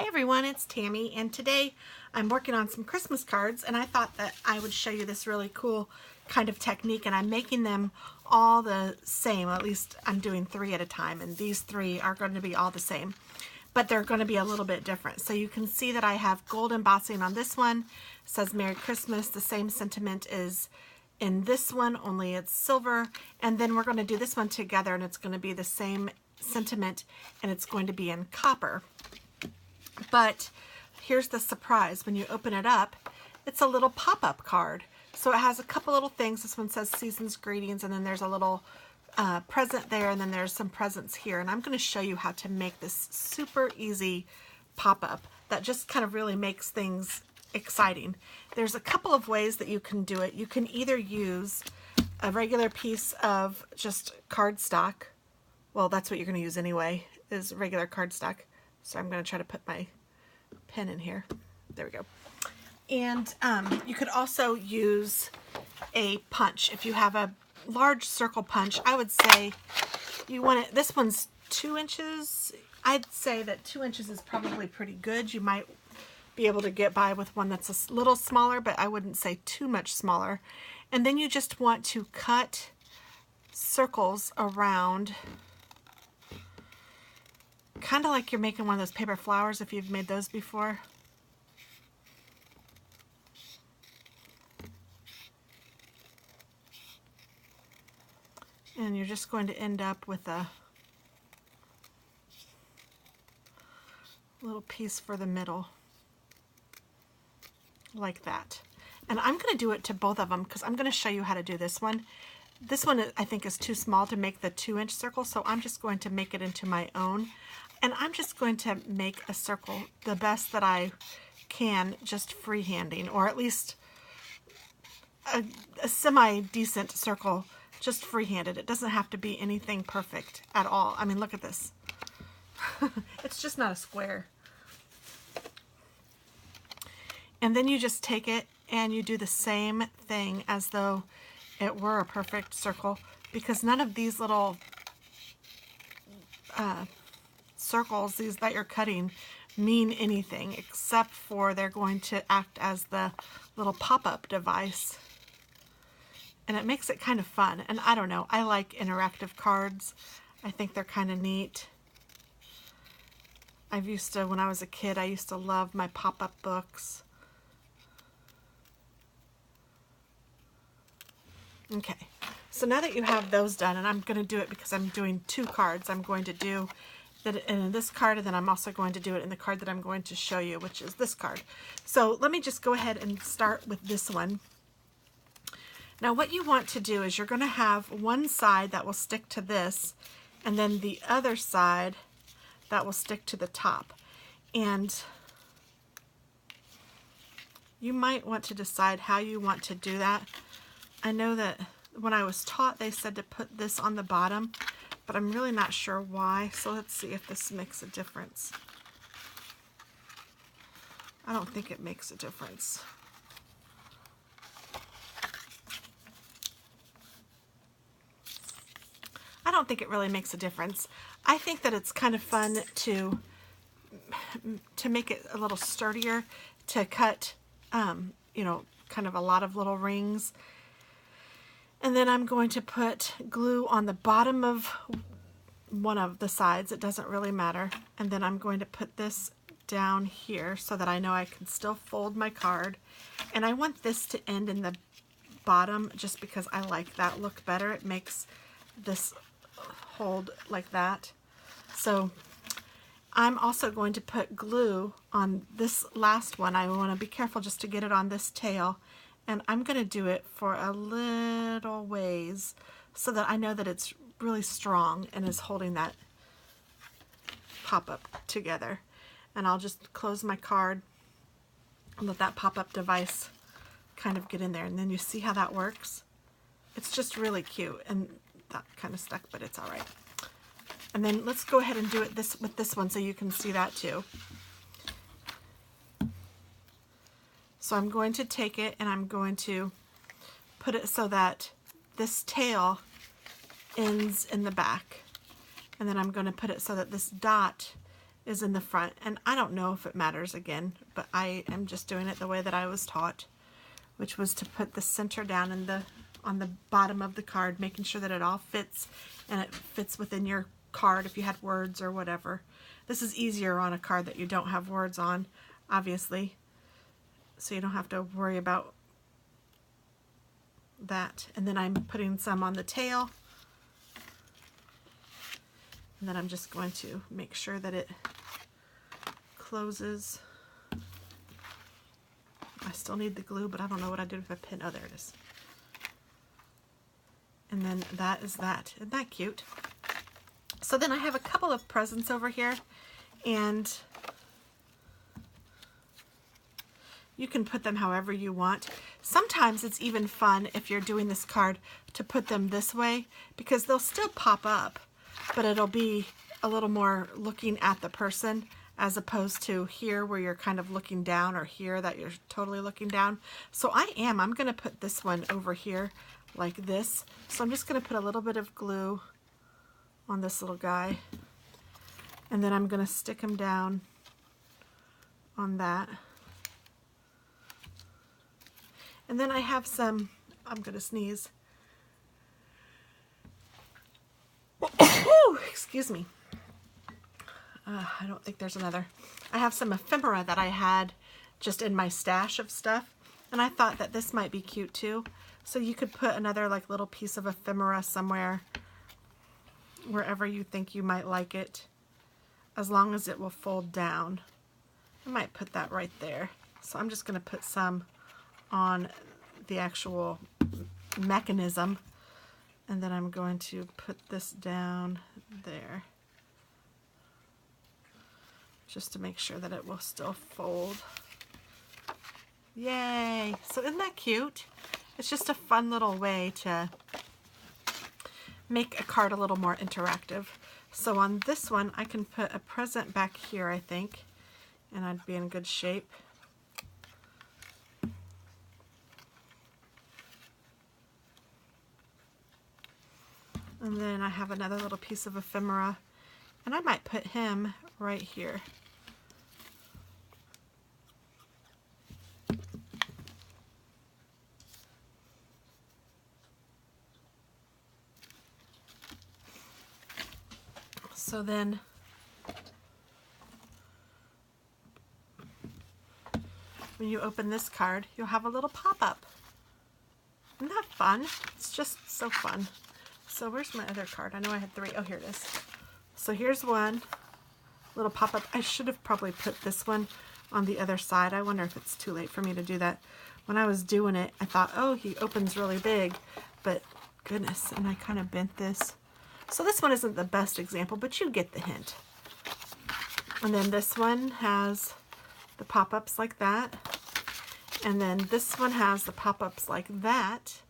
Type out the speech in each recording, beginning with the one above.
Hi everyone, it's Tammy, and today I'm working on some Christmas cards, and I thought that I would show you this really cool kind of technique, and I'm making them all the same. At least I'm doing 3 at a time, and these 3 are going to be all the same, but they're going to be a little bit different. So you can see that I have gold embossing on this one. It says Merry Christmas. The same sentiment is in this one, only it's silver. And then we're going to do this one together, and it's going to be the same sentiment, and it's going to be in copper. But here's the surprise. When you open it up, it's a little pop-up card. So it has a couple little things. This one says Season's Greetings, and then there's a little present there, and then there's some presents here. And I'm going to show you how to make this super easy pop-up that just kind of really makes things exciting. There's a couple of ways that you can do it. You can either use a regular piece of just cardstock. Well, that's what you're going to use anyway, is regular cardstock. So I'm going to try to put my pen in here. There we go. And you could also use a punch. If you have a large circle punch, I would say you want it, this one's 2 inches. I'd say that 2 inches is probably pretty good. You might be able to get by with one that's a little smaller, but I wouldn't say too much smaller. And then you just want to cut circles around, kind of like you're making one of those paper flowers if you've made those before. And you're just going to end up with a little piece for the middle, like that. And I'm going to do it to both of them because I'm going to show you how to do this one. This one I think is too small to make the 2-inch circle, so I'm just going to make it into my own. And I'm just going to make a circle the best that I can, just freehanding, or at least a semi-decent circle, just freehanded. It doesn't have to be anything perfect at all. I mean, look at this. It's just not a square. And then you just take it and you do the same thing as though it were a perfect circle, because none of these little circles, these that you're cutting, mean anything except for they're going to act as the little pop-up device. And it makes it kind of fun. And I don't know, I like interactive cards. I think they're kind of neat. When I was a kid, I used to love my pop-up books. Okay, so now that you have those done, and I'm going to do it because I'm doing 2 cards. I'm going to do that in this card, and then I'm also going to do it in the card that I'm going to show you, which is this card. So let me just go ahead and start with this one. Now what you want to do is you're going to have one side that will stick to this, and then the other side that will stick to the top. And you might want to decide how you want to do that. I know that when I was taught, they said to put this on the bottom, but I'm really not sure why. So let's see if this makes a difference. I don't think it makes a difference. I don't think it really makes a difference. I think that it's kind of fun to make it a little sturdier, to cut, you know, kind of a lot of little rings. And then I'm going to put glue on the bottom of one of the sides. It doesn't really matter. And then I'm going to put this down here so that I know I can still fold my card. And I want this to end in the bottom just because I like that look better. It makes this hold like that. So I'm also going to put glue on this last one. I want to be careful just to get it on this tail. And I'm going to do it for a little ways so that I know that it's really strong and is holding that pop-up together. And I'll just close my card and let that pop-up device kind of get in there. And then you see how that works? It's just really cute. And that kind of stuck, but it's all right. And then let's go ahead and do it with this one so you can see that too. So I'm going to take it and I'm going to put it so that this tail ends in the back. And then I'm going to put it so that this dot is in the front, and I don't know if it matters again, but I am just doing it the way that I was taught, which was to put the center down in on the bottom of the card, making sure that it all fits and it fits within your card if you had words or whatever. This is easier on a card that you don't have words on, obviously, so you don't have to worry about that. And then I'm putting some on the tail, and then I'm just going to make sure that it closes. I still need the glue, but I don't know what I did with my pin. Oh, there it is. And then that is that. Isn't that cute? So then I have a couple of presents over here, and you can put them however you want. Sometimes it's even fun if you're doing this card to put them this way, because they'll still pop up, but it'll be a little more looking at the person as opposed to here where you're kind of looking down, or here that you're totally looking down. So I'm going to put this one over here like this. So I'm just going to put a little bit of glue on this little guy, and then I'm going to stick him down on that. And then I have some, I'm going to sneeze. Excuse me. I don't think there's another. I have some ephemera that I had just in my stash of stuff, and I thought that this might be cute too. So you could put another like little piece of ephemera somewhere, wherever you think you might like it, as long as it will fold down. I might put that right there. So I'm just going to put some on the actual mechanism, and then I'm going to put this down there just to make sure that it will still fold. Yay! So isn't that cute? It's just a fun little way to make a card a little more interactive. So on this one, I can put a present back here, I think, and I'd be in good shape. And then I have another little piece of ephemera, and I might put him right here. So then when you open this card, you'll have a little pop-up. Isn't that fun? It's just so fun. So where's my other card? I know I had 3. Oh, here it is. So here's one little pop-up. I should have probably put this one on the other side. I wonder if it's too late for me to do that. When I was doing it, I thought, oh, he opens really big, but goodness, and I kind of bent this. So this one isn't the best example, but you get the hint. And then this one has the pop-ups like that. And then this one has the pop-ups like that.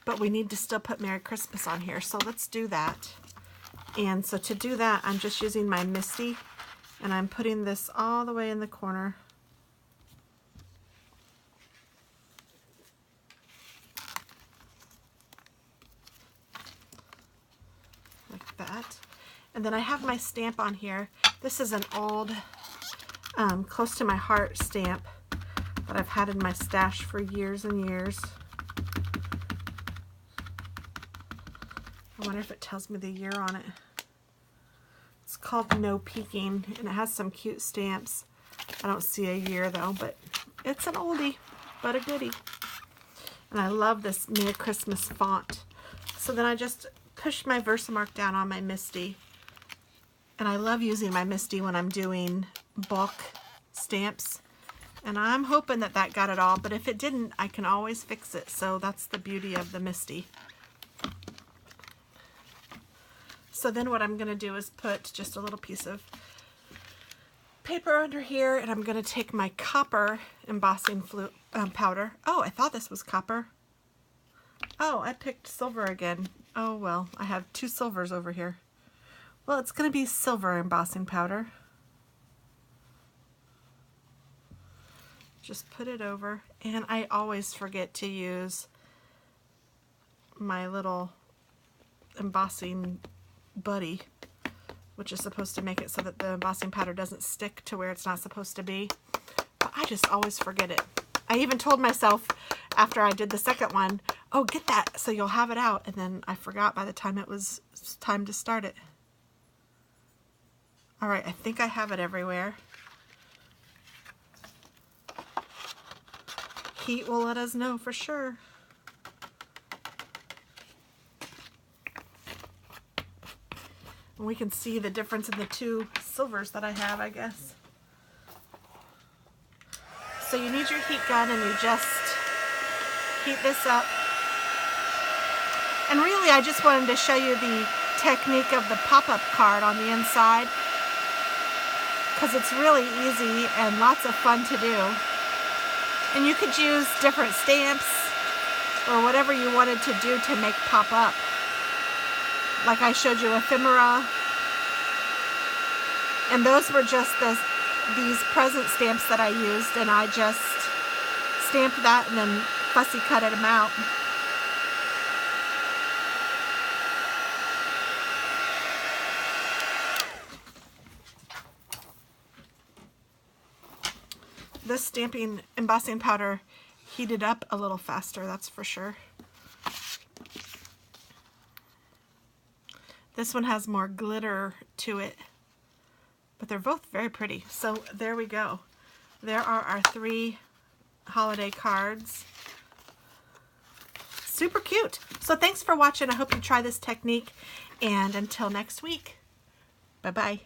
But we need to still put Merry Christmas on here, so let's do that. And so to do that, I'm just using my Misty, and I'm putting this all the way in the corner. Like that. And then I have my stamp on here. This is an old, close to my heart stamp that I've had in my stash for years and years. I wonder if it tells me the year on it. It's called No Peeking, and it has some cute stamps. I don't see a year though, but it's an oldie, but a goodie. And I love this Merry Christmas font. So then I just push my Versamark down on my Misty. And I love using my Misty when I'm doing bulk stamps. And I'm hoping that that got it all, but if it didn't, I can always fix it. So that's the beauty of the Misty. So then what I'm going to do is put just a little piece of paper under here, and I'm going to take my copper embossing powder. Oh, I thought this was copper. Oh, I picked silver again. Oh well, I have 2 silvers over here. Well, it's going to be silver embossing powder. Just put it over, and I always forget to use my little embossing buddy which is supposed to make it so that the embossing powder doesn't stick to where it's not supposed to be. But I just always forget it. I even told myself after I did the second one, oh, get that so you'll have it out. And then I forgot by the time it was time to start it. All right, I think I have it everywhere. Heat will let us know for sure. And we can see the difference in the two silvers that I have, I guess. So you need your heat gun and you just heat this up. And really I just wanted to show you the technique of the pop-up card on the inside, because it's really easy and lots of fun to do. And you could use different stamps or whatever you wanted to do to make pop up. Like I showed you ephemera. And those were just these present stamps that I used, and I just stamped that and then fussy cutted them out. This stamping embossing powder heated up a little faster, that's for sure. This one has more glitter to it, but they're both very pretty. So there we go. There are our 3 holiday cards. Super cute. So thanks for watching. I hope you try this technique, and until next week, bye-bye.